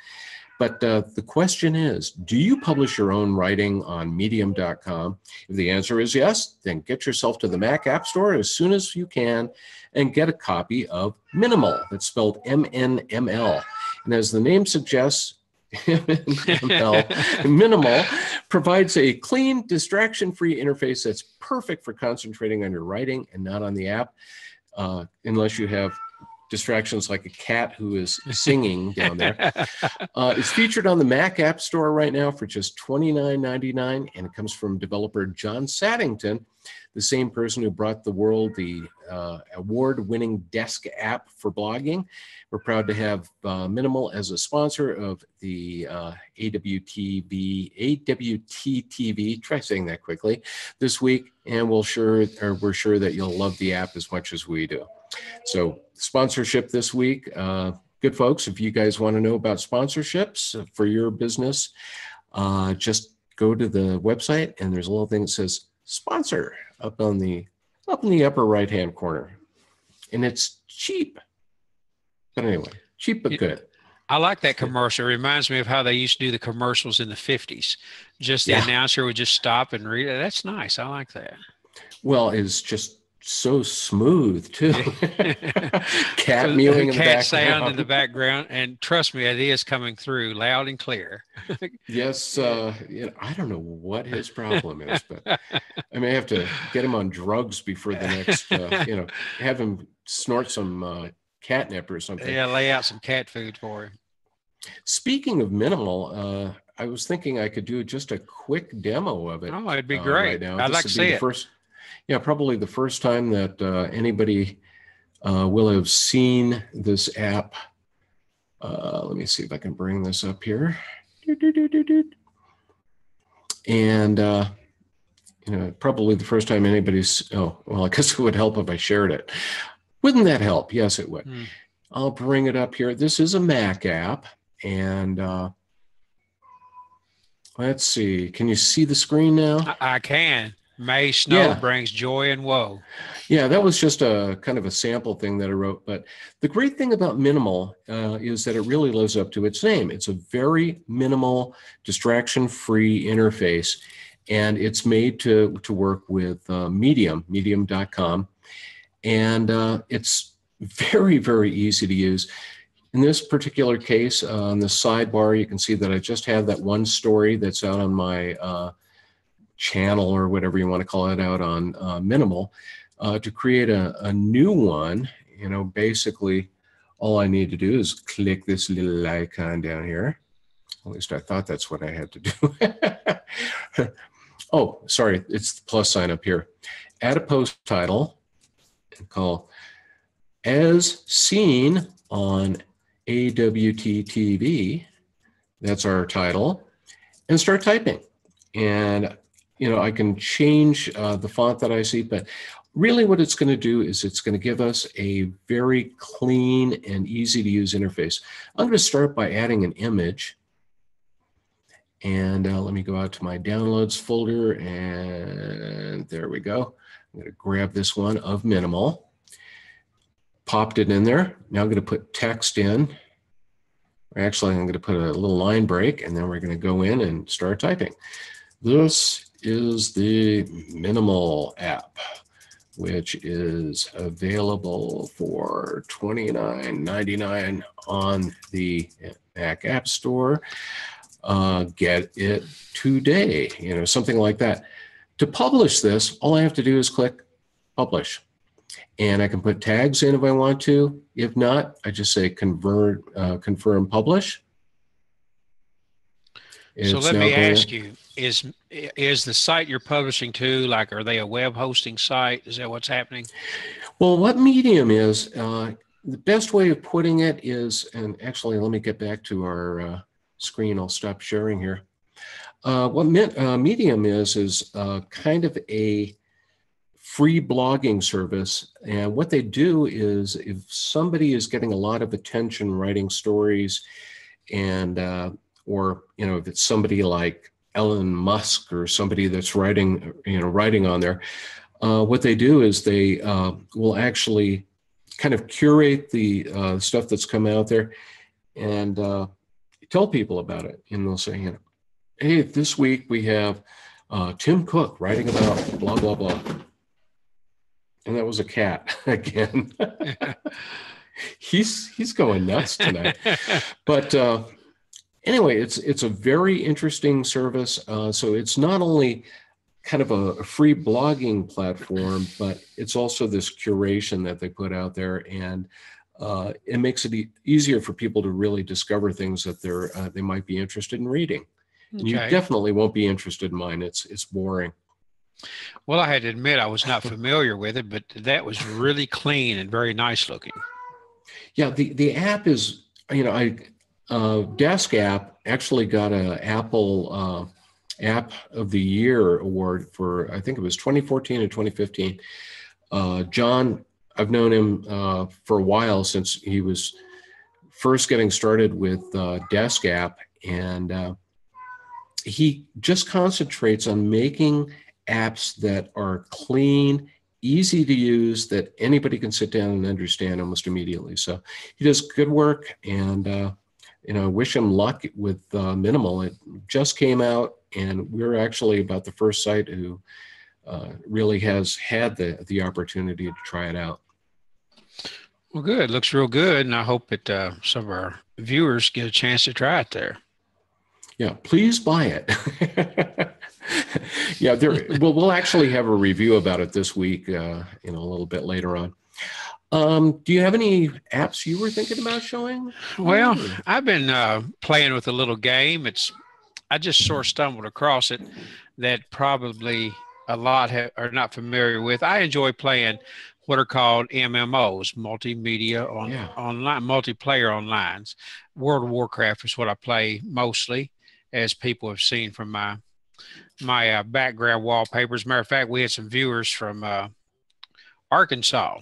But the question is, do you publish your own writing on medium.com? If the answer is yes, then get yourself to the Mac App Store as soon as you can and get a copy of Minimal. That's spelled MNML. And as the name suggests, MNML, Minimal provides a clean, distraction-free interface that's perfect for concentrating on your writing and not on the app, unless you have distractions like a cat who is singing down there. It's featured on the Mac App Store right now for just $29.99, and it comes from developer John Saddington, the same person who brought the world the award-winning desk app for blogging. We're proud to have Minimal as a sponsor of the AWT TV. Try saying that quickly this week, and we're sure that you'll love the app as much as we do. So sponsorship this week. Good folks, if you guys want to know about sponsorships for your business, just go to the website and there's a little thing that says sponsor up in the upper right hand corner. And it's cheap. But anyway, cheap but good. I like that commercial. It reminds me of how they used to do the commercials in the 50s. Just the announcer would just stop and read it. That's nice. I like that. Well, it's just so smooth too. Cat mewing in the background. Sound in the background, and trust me, it is coming through loud and clear. Yes, I don't know what his problem is, but I may have to get him on drugs before the next. Have him snort some catnip or something. Yeah, lay out some cat food for him. Speaking of Minimal, I was thinking I could do just a quick demo of it. Oh, it'd be great. Right now. I'd like to see it. Probably the first time that anybody will have seen this app. Let me see if I can bring this up here. And, probably the first time anybody's, I guess it would help if I shared it. Wouldn't that help? Yes, it would. I'll bring it up here. This is a Mac app. And let's see. Can you see the screen now? I can. May snow brings joy and woe. Yeah, that was just a kind of a sample thing that I wrote. But the great thing about Minimal is that it really lives up to its name. It's a very minimal, distraction-free interface, and it's made to work with medium.com. And it's very, very easy to use. In this particular case, on the sidebar, you can see that I just have that one story that's out on my channel or whatever you want to call it out on Minimal. To create a new one, basically all I need to do is click this little icon down here. At least I thought that's what I had to do. Oh, sorry, it's the plus sign up here. Add a post title and call As Seen on AWT TV. That's our title, and start typing. And I can change the font that I see, but really what it's going to do is it's going to give us a very clean and easy to use interface. I'm going to start by adding an image. And let me go out to my downloads folder, and there we go. I'm going to grab this one of Minimal. Popped it in there. Now I'm going to put text in. Actually, I'm going to put a little line break, and then we're going to go in and start typing. This is the Minimal app, which is available for $29.99 on the Mac App Store. Get it today, something like that. To publish this, all I have to do is click publish. And I can put tags in if I want to. If not, I just say confirm publish. So let me ask you, is the site you're publishing to, are they a web hosting site? Is that what's happening? Well, what Medium is, the best way of putting it is, and actually let me get back to our screen. I'll stop sharing here. What Medium is kind of a free blogging service. And what they do is if somebody is getting a lot of attention writing stories and, or, if it's somebody like Elon Musk or somebody that's writing on there, what they do is they will actually kind of curate the stuff that's come out there and tell people about it. And they'll say, hey, this week we have Tim Cook writing about blah, blah, blah. And that was a cat again. He's going nuts tonight. But anyway, it's a very interesting service. So it's not only kind of a free blogging platform, but it's also this curation that they put out there, and it makes it easier for people to really discover things that they might be interested in reading. Okay. And you definitely won't be interested in mine. It's boring. Well, I had to admit I was not familiar with it, but that was really clean and very nice looking. Yeah, the app is, Desk App actually got an Apple App of the Year award for, I think it was 2014 and 2015. John, I've known him for a while, since he was first getting started with Desk App, and he just concentrates on making apps that are clean, easy to use, that anybody can sit down and understand almost immediately. So he does good work, and wish him luck with Minimal. It just came out, and we're actually about the first site who really has had the opportunity to try it out. Well, good. Looks real good, and I hope that some of our viewers get a chance to try it there. Yeah, please buy it. Yeah, we'll actually have a review about it this week, a little bit later on. Do you have any apps you were thinking about showing? Well, I've been playing with a little game. I just sort of stumbled across it that probably a lot are not familiar with. I enjoy playing what are called MMOs, multimedia online, multiplayer online. World of Warcraft is what I play mostly, as people have seen from my background wallpapers. Matter of fact, we had some viewers from Arkansas,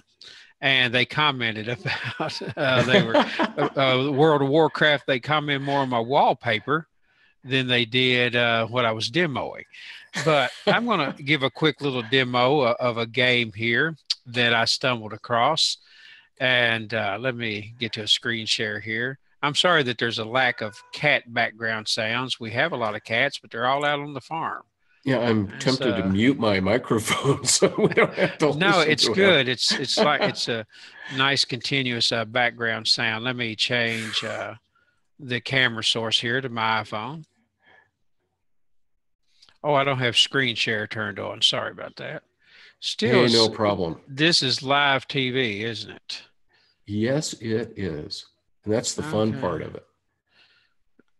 and they commented about they were World of Warcraft. They commented more on my wallpaper than they did what I was demoing. But I'm going to give a quick little demo of a game here that I stumbled across. And let me get to a screen share here. I'm sorry that there's a lack of cat background sounds. We have a lot of cats, but they're all out on the farm. Yeah, I'm tempted to mute my microphone so we don't have to. No, it's good. It's like it's a nice continuous background sound. Let me change the camera source here to my iPhone. Oh, I don't have screen share turned on. Sorry about that. Still, hey, no problem. This is live TV, isn't it? Yes, it is. And that's the fun part of it.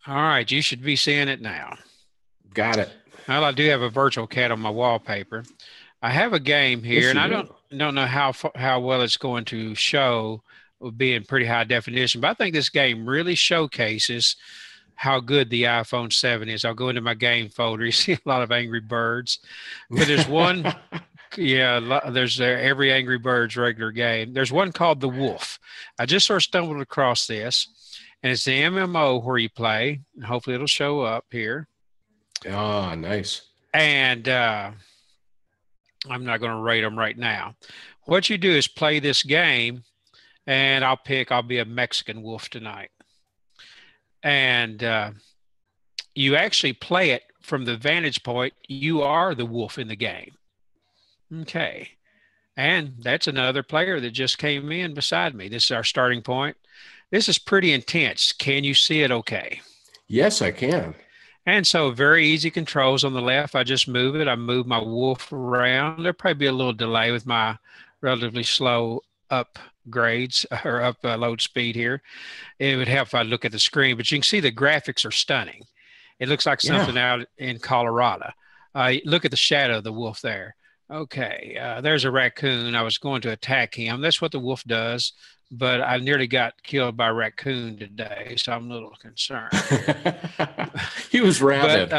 All right. You should be seeing it now. Got it. Well, I do have a virtual cat on my wallpaper. I have a game here, yes, and I don't know how well it's going to show, will be in pretty high definition, but I think this game really showcases how good the iPhone 7 is. I'll go into my game folder. You see a lot of Angry Birds, but there's one, there's every Angry Birds regular game. There's one called The Wolf. I just sort of stumbled across this, and it's the MMO where you play, and hopefully it'll show up here. Ah, nice. And I'm not going to rate them right now. What you do is play this game, and I'll be a Mexican wolf tonight. And you actually play it from the vantage point. You are the wolf in the game. Okay. And that's another player that just came in beside me. This is our starting point. This is pretty intense. Can you see it okay? Yes, I can. And so very easy controls on the left. I just move it. I move my wolf around. There'll probably be a little delay with my relatively slow upgrades or upload speed here. It would help if I look at the screen, but you can see the graphics are stunning. It looks like something out in Colorado. Look at the shadow of the wolf there. Okay, there's a raccoon. I was going to attack him. That's what the wolf does, but I nearly got killed by a raccoon today, so I'm a little concerned. He was rabid.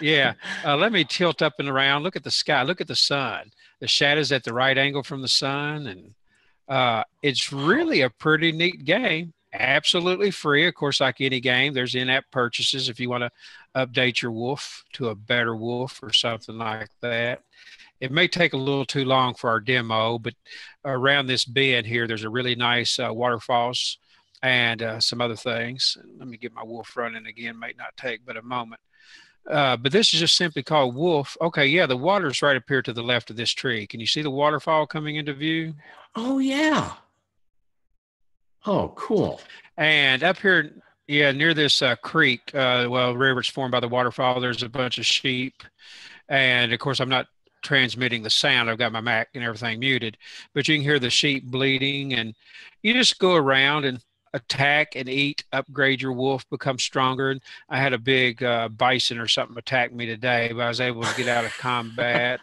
Let me tilt up and around. Look at the sky. Look at the sun. the shadows at the right angle from the sun. And it's really a pretty neat game. Absolutely free. Of course, like any game, there's in-app purchases if you want to update your wolf to a better wolf or something like that. It may take a little too long for our demo, but around this bend here, there's a really nice waterfalls and some other things. Let me get my wolf running again. Might not take but a moment. But this is just simply called wolf. Okay, yeah, the water's right up here to the left of this tree. Can you see the waterfall coming into view? Oh, yeah. Oh, cool. And up here, yeah, near this creek, river, it's formed by the waterfall, there's a bunch of sheep. And of course, I'm not transmitting the sound. I've got my Mac and everything muted, but you can hear the sheep bleating, and you just go around and attack and eat, upgrade your wolf, become stronger. And I had a big bison or something attack me today, but I was able to get out of combat.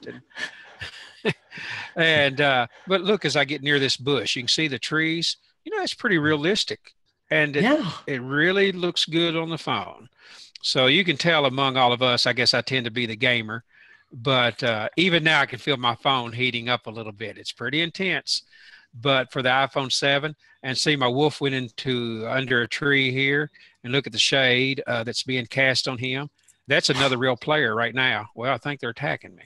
But look, as I get near this bush, you can see the trees. It's pretty realistic, and it really looks good on the phone. So you can tell among all of us, I guess I tend to be the gamer, but even now I can feel my phone heating up a little bit. It's pretty intense. But for the iPhone 7, and see my wolf went into under a tree here, and look at the shade that's being cast on him. That's another real player right now. Well, I think they're attacking me.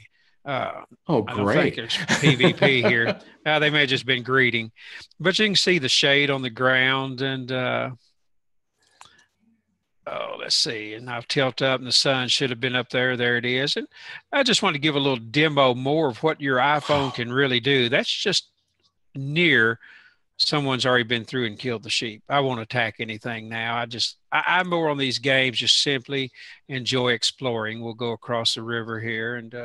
Oh, great. I don't think there's PvP here. They may have just been greeting. But you can see the shade on the ground, and let's see. And I've tilted up, and the sun should have been up there. There it is. And I just want to give a little demo more of what your iPhone can really do. That's just near someone's already been through and killed the sheep. I won't attack anything now. I'm more on these games, just simply enjoy exploring. We'll go across the river here, and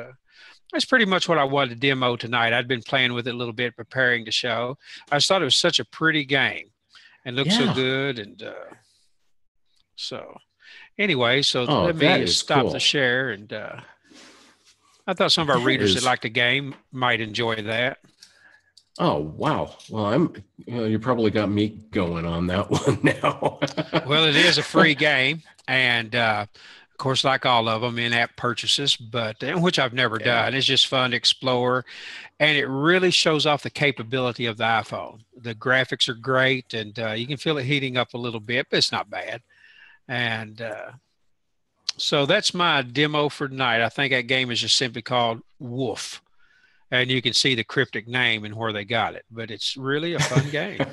that's pretty much what I wanted to demo tonight. I'd been playing with it a little bit, preparing to show. I just thought it was such a pretty game and looked so good. And so anyway, let me stop the share. And I thought some of our readers that like the game might enjoy that. Oh, wow. Well, you probably got me going on that one now. Well, it is a free game. And, of course, like all of them, in-app purchases, which I've never done. It's just fun to explore. And it really shows off the capability of the iPhone. The graphics are great, and you can feel it heating up a little bit, but it's not bad. And so that's my demo for tonight. I think that game is just simply called Wolf. And you can see the cryptic name and where they got it. But it's really a fun game.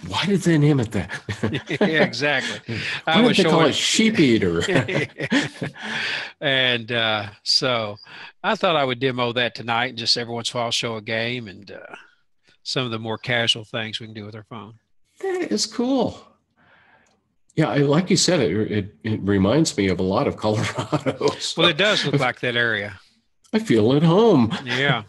Why did they name it that? Yeah, exactly. Why did they call it Sheep Eater? And so I thought I would demo that tonight, and just every once in a while show a game and some of the more casual things we can do with our phone. That is cool. Yeah, like you said, it reminds me of a lot of Colorado. So well, it does look like that area. I feel at home. Yeah.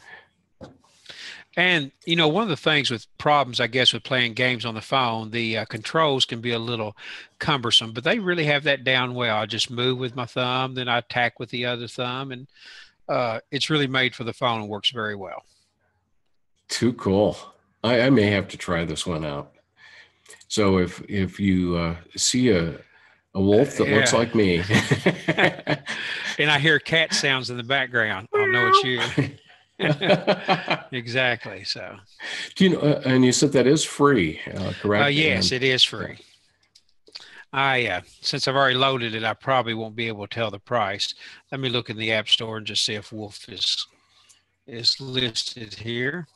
And, one of the things with problems, I guess, with playing games on the phone, the controls can be a little cumbersome, but they really have that down well. I just move with my thumb, then I attack with the other thumb, and it's really made for the phone and works very well. Too cool. I may have to try this one out. So if you see a wolf that looks like me. And I hear cat sounds in the background, I'll know it's you. Exactly. So, and you said that is free, correct? Yes, it is free. Since I've already loaded it, I probably won't be able to tell the price. Let me look in the App Store and just see if Wolf is listed here.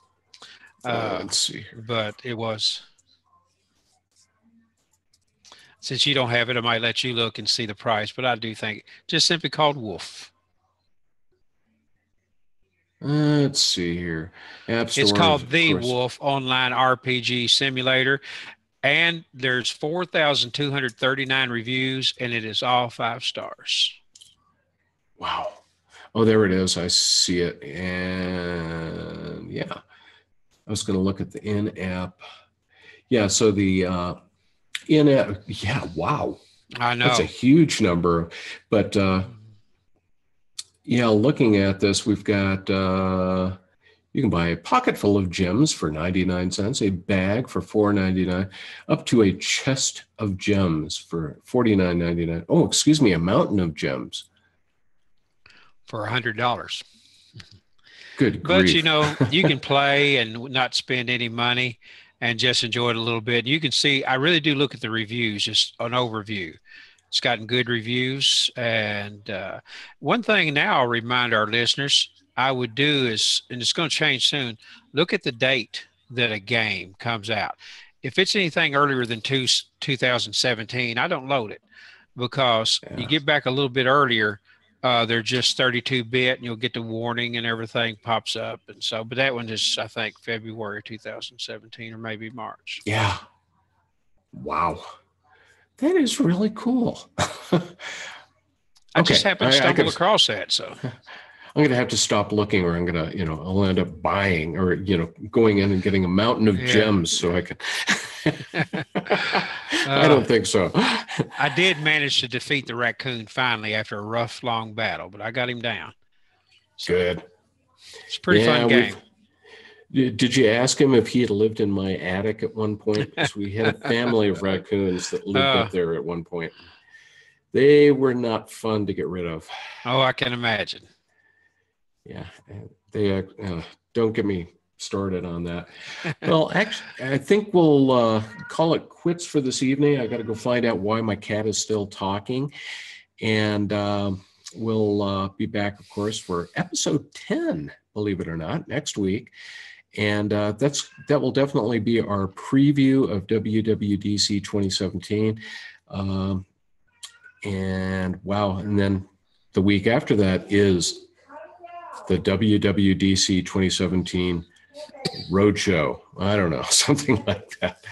Let's see. But it was. Since you don't have it, I might let you look and see the price. But I do think just simply called Wolf. Let's see here. App Store, it's called The Wolf Online RPG Simulator, and there's 4,239 reviews, and it is all 5 stars. Wow. Oh, there it is. I see it. And yeah, I was going to look at the in-app. Yeah, so the in-app, yeah, wow. I know. That's a huge number. But yeah, looking at this, we've got, you can buy a pocket full of gems for 99 cents, a bag for $4.99, up to a chest of gems for $49.99. Oh, excuse me, a mountain of gems. For $100. Good But grief. you know, you can play and not spend any money and just enjoy it a little bit. You can see, I really do look at the reviews, just an overview. It's gotten good reviews. And one thing now I'll remind our listeners I would do is, and it's going to change soon, look at the date that a game comes out. If it's anything earlier than 2017, I don't load it, because you get back a little bit earlier, they're just 32-bit, and you'll get the warning and everything pops up. And so, but that one is, I think, February 2017 or maybe March. Yeah. Wow. That is really cool. I just happened to stumble across that. So I'm going to have to stop looking, or I'm going to, I'll end up buying, or, going in and getting a mountain of gems so I can. I don't think so. I did manage to defeat the raccoon finally after a rough, long battle, but I got him down. So good. It's a pretty fun game. Did you ask him if he had lived in my attic at one point? Because we had a family of raccoons that lived up there at one point. They were not fun to get rid of. Oh, I can imagine. Yeah, they don't get me started on that. Well, actually, I think we'll call it quits for this evening. I got to go find out why my cat is still talking, and we'll be back, of course, for episode 10. Believe it or not, next week, and that will definitely be our preview of WWDC 2017. And wow, and then the week after that is the WWDC 2017 Roadshow. I don't know, something like that.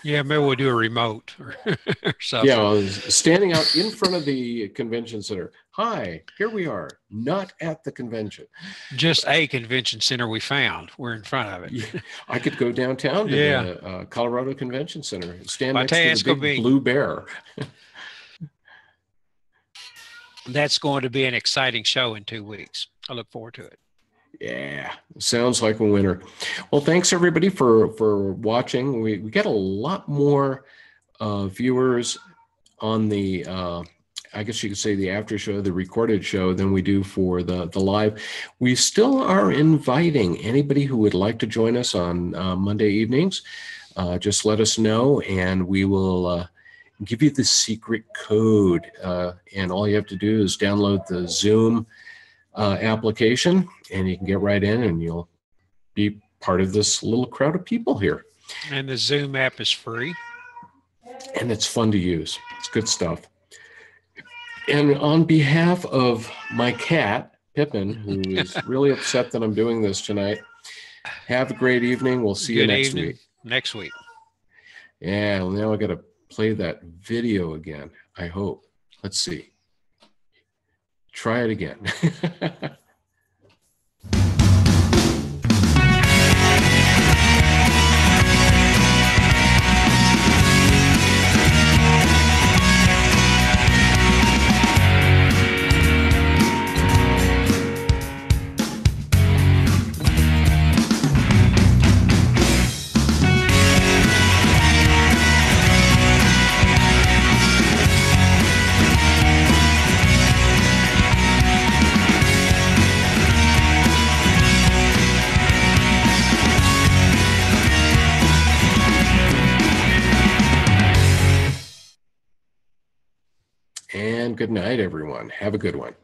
Yeah, maybe we'll do a remote or something. Yeah, I was standing out in front of the convention center. Hi, here we are, not at the convention. Just a convention center we found. We're in front of it. Yeah, I could go downtown to the Colorado Convention Center and stand next to the big blue bear. That's going to be an exciting show in 2 weeks. I look forward to it. Yeah, sounds like a winner. Well, thanks everybody for watching. We get a lot more viewers on the I guess you could say the after show, the recorded show, than we do for the live. We still are inviting anybody who would like to join us on Monday evenings. Just let us know, and we will give you the secret code. And all you have to do is download the Zoom application, and you can get right in, and you'll be part of this little crowd of people here. And the Zoom app is free. And it's fun to use. It's good stuff. And on behalf of my cat, Pippin, who is really upset that I'm doing this tonight, have a great evening. We'll see you next week. Next week. Yeah, well, now I got to play that video again, I hope. Let's see. Try it again. And good night, everyone. Have a good one.